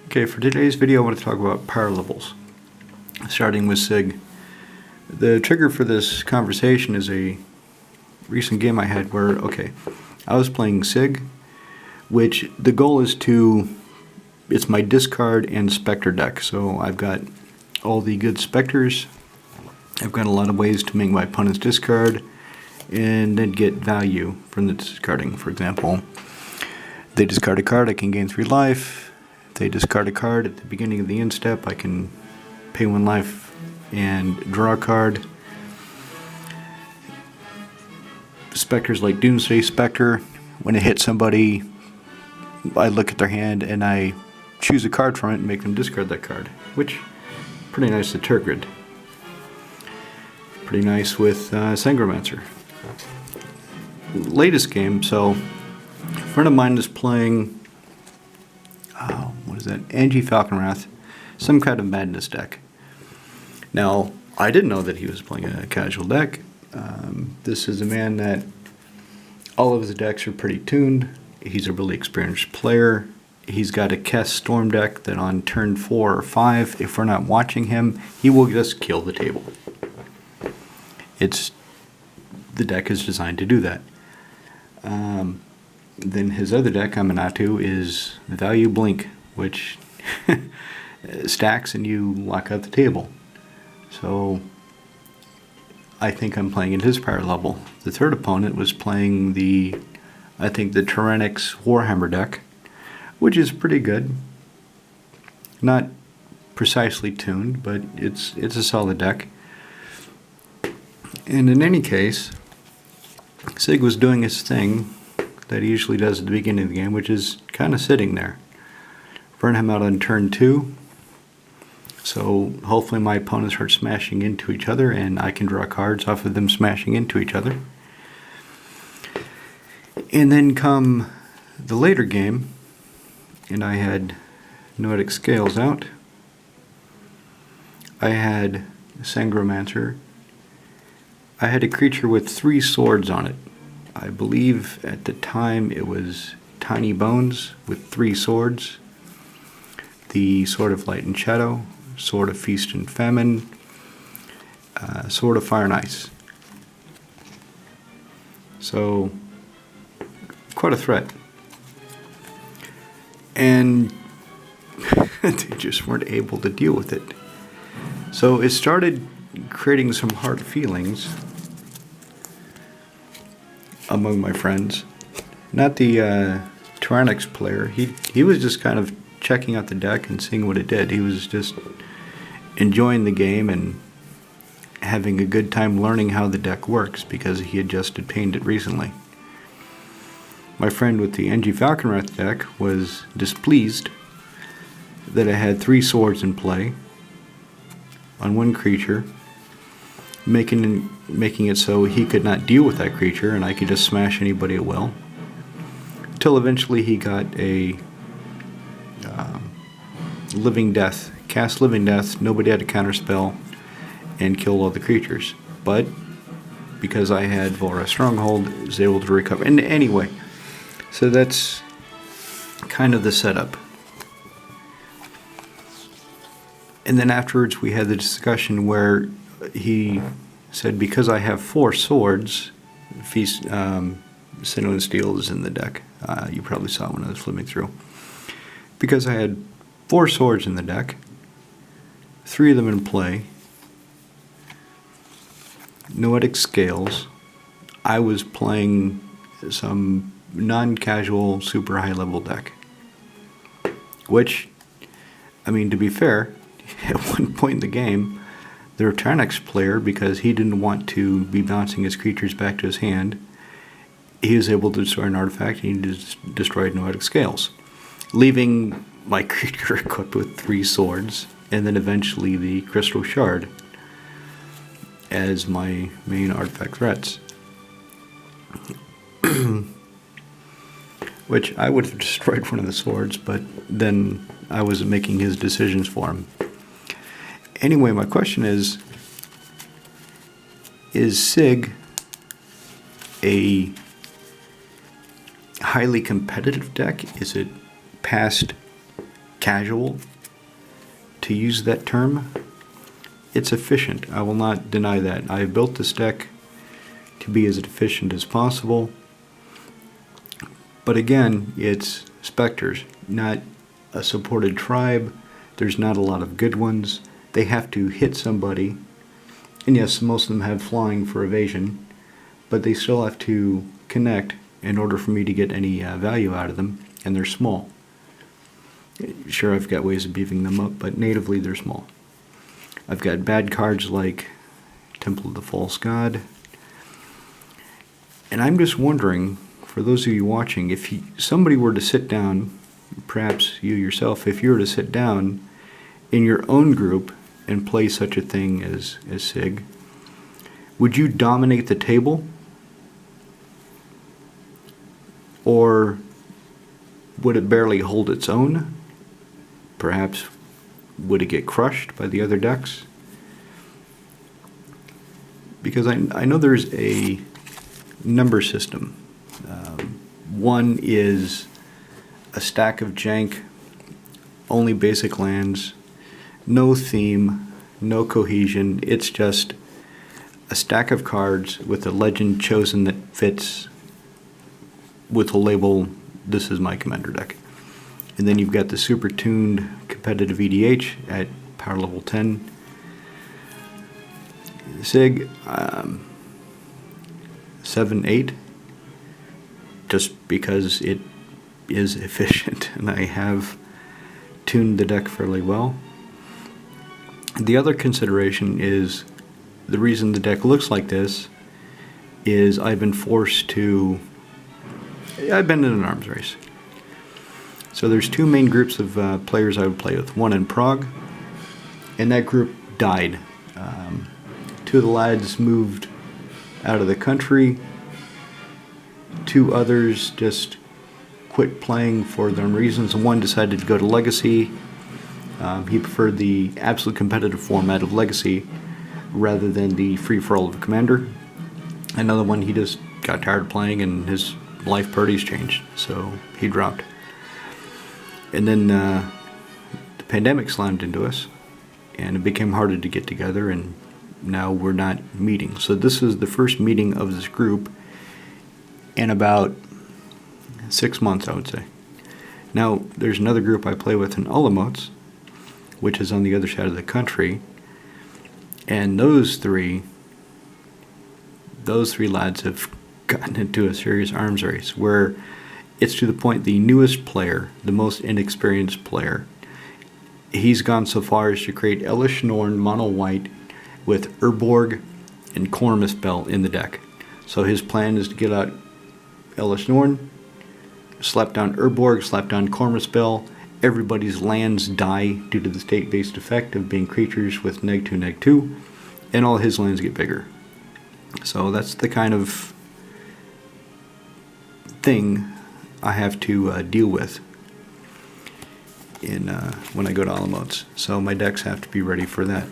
Okay, for today's video I want to talk about power levels, starting with Sygg. The trigger for this conversation is a recent game I had where, I was playing Sygg, which the goal is it's my discard and Spectre deck. So I've got all the good Spectres, I've got a lot of ways to make my opponent's discard and then get value from the discarding. For example, they discard a card, I can gain 3 life. If they discard a card at the beginning of the end step, I can pay 1 life and draw a card. Spectres like Doomsday Spectre, when it hits somebody, I look at their hand and I choose a card from it and make them discard that card, which pretty nice to Turgid. Pretty nice with Sangromancer. Latest game, so a friend of mine is playing Angie Falconwrath, some kind of madness deck. Now, I didn't know that he was playing a casual deck. This is a man that all of his decks are pretty tuned. He's a really experienced player. He's got a Kess Storm deck that on turn 4 or 5, if we're not watching him, he will just kill the table. The deck is designed to do that. Then his other deck, Amanatu, is Value Blink, which stacks and you lock out the table. So I think I'm playing at his power level. The third opponent was playing the Tyrannix Warhammer deck, which is pretty good. Not precisely tuned, but it's a solid deck. And in any case, Sygg was doing his thing that he usually does at the beginning of the game, which is kind of sitting there. Burn him out on turn 2, so hopefully my opponents start smashing into each other and I can draw cards off of them smashing into each other. And then come the later game, and I had Noetic Scales out. I had Sangromancer. I had a creature with 3 swords on it. I believe at the time it was Tiny Bones with 3 swords. The Sword of Light and Shadow, Sword of Feast and Famine, Sword of Fire and Ice. So, quite a threat. And they just weren't able to deal with it. So it started creating some hard feelings among my friends. Not the Tyrannix player. He was just kind of checking out the deck and seeing what it did. He was just enjoying the game and having a good time learning how the deck works because he had just obtained it recently. My friend with the Angie Falconwrath deck was displeased that I had 3 swords in play on 1 creature, making it so he could not deal with that creature and I could just smash anybody at will. Until eventually he got a Living Death, cast Living Death, nobody had a counterspell, and killed all the creatures. But because I had Volra Stronghold, I was able to recover. And anyway, so that's kind of the setup. And then afterwards we had the discussion where he said, because I have 4 swords, Feast, Sinew and Steel is in the deck. You probably saw when I was flipping through. Because I had 4 swords in the deck, 3 of them in play, Noetic Scales, I was playing some non-casual super high level deck. Which, I mean, to be fair, at one point in the game, the Tyrannix player, because he didn't want to be bouncing his creatures back to his hand, he was able to destroy an artifact and he destroyed Noetic Scales, leaving my creature equipped with 3 swords and then eventually the Crystal Shard as my main artifact threats. Which I would have destroyed one of the swords, but then I wasn't making his decisions for him. Anyway, my question is Sygg a highly competitive deck? Is it past casual, to use that term. It's efficient. I will not deny that. I have built this deck to be as efficient as possible. But again, it's specters, not a supported tribe. There's not a lot of good ones. They have to hit somebody. And yes, most of them have flying for evasion, but they still have to connect in order for me to get any value out of them, and they're small. Sure, I've got ways of beefing them up, but natively they're small. I've got bad cards like Temple of the False God. And I'm just wondering, for those of you watching, if somebody were to sit down, perhaps you yourself, if you were to sit down in your own group and play such a thing as Sygg, would you dominate the table? Or would it barely hold its own? Perhaps would it get crushed by the other decks? Because I know there's a number system. One is a stack of jank, only basic lands, no theme, no cohesion. It's just a stack of cards with a legend chosen that fits with a label, this is my commander deck. And then you've got the super tuned competitive EDH at power level 10. Sygg, 7, 8, just because it is efficient and I have tuned the deck fairly well. The other consideration is the reason the deck looks like this is I've been in an arms race. So there's two main groups of players I would play with. One in Prague, and that group died. Two of the lads moved out of the country. Two others just quit playing for their own reasons. One decided to go to Legacy. He preferred the absolute competitive format of Legacy rather than the free-for-all of Commander. Another one, he just got tired of playing and his life priorities changed, so he dropped. And then the pandemic slammed into us, and it became harder to get together, and now we're not meeting. So this is the first meeting of this group in about 6 months, I would say. Now, there's another group I play with in Olomouc, which is on the other side of the country, and those three lads have gotten into a serious arms race where it's to the point the newest player, the most inexperienced player, he's gone so far as to create Elish Norn mono white with Urborg and Cormuspell in the deck. So his plan is to get out Elish Norn, slap down Urborg, slap down Cormuspell. Everybody's lands die due to the state-based effect of being creatures with -2/-2, and all his lands get bigger. So that's the kind of thing I have to deal with in when I go to Olomouc. So my decks have to be ready for that.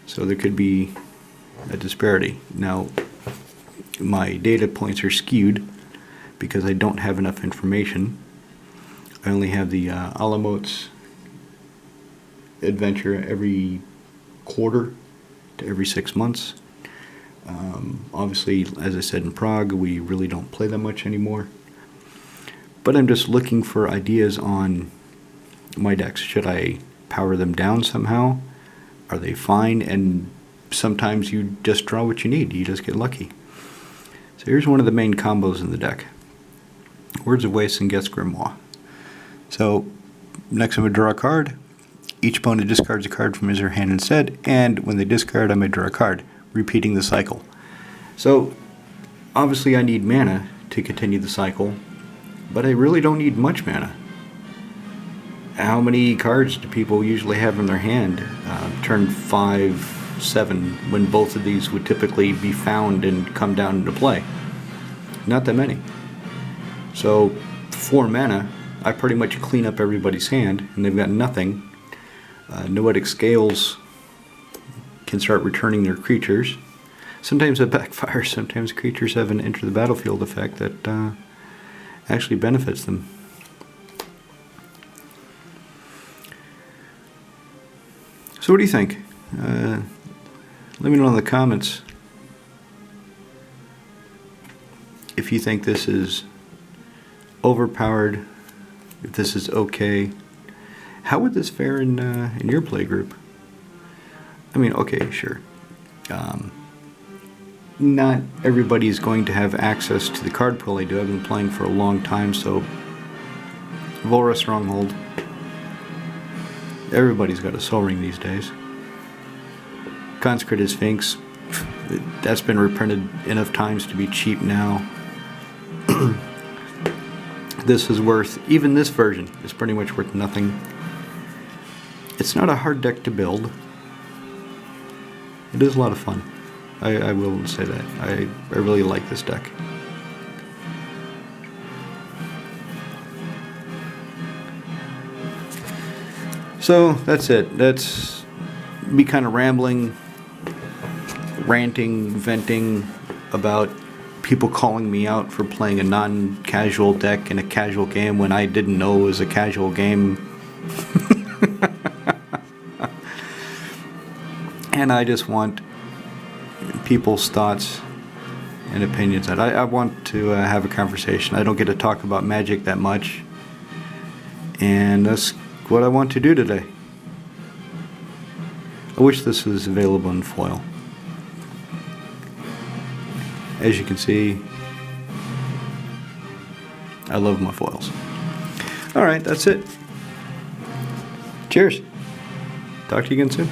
So there could be a disparity. Now, my data points are skewed because I don't have enough information. I only have the Olomouc adventure every quarter to every 6 months. Obviously, as I said, in Prague, we really don't play that much anymore. But I'm just looking for ideas on my decks. Should I power them down somehow? Are they fine? And sometimes you just draw what you need. You just get lucky. So here's one of the main combos in the deck. Words of Waste and Gets Grimoire. So next I'm going to draw a card. Each opponent discards a card from his or her hand instead, and when they discard, I may draw a card, repeating the cycle. So obviously I need mana to continue the cycle, but I really don't need much mana. How many cards do people usually have in their hand turn 5, 7, when both of these would typically be found and come down into play? Not that many. So 4 mana, I pretty much clean up everybody's hand, and they've got nothing. Noetic Scales can start returning their creatures. Sometimes it backfires. Sometimes creatures have an enter the battlefield effect that actually benefits them. So what do you think? Let me know in the comments if you think this is overpowered, if this is okay. How would this fare in your play group? I mean, okay, sure. Not everybody is going to have access to the card pool I do. I've been playing for a long time, so Volra Stronghold. Everybody's got a Sol Ring these days. Consecrated Sphinx, that's been reprinted enough times to be cheap now. This is worth, even this version is pretty much worth nothing. It's not a hard deck to build. It is a lot of fun. I will say that. I really like this deck. So that's it. That's me kind of rambling, ranting, venting about people calling me out for playing a non-casual deck in a casual game when I didn't know it was a casual game. And I just want people's thoughts and opinions. I want to have a conversation. I don't get to talk about Magic that much, and that's what I want to do today. I wish this was available in foil. As you can see, I love my foils. Alright, that's it. Cheers. Talk to you again soon.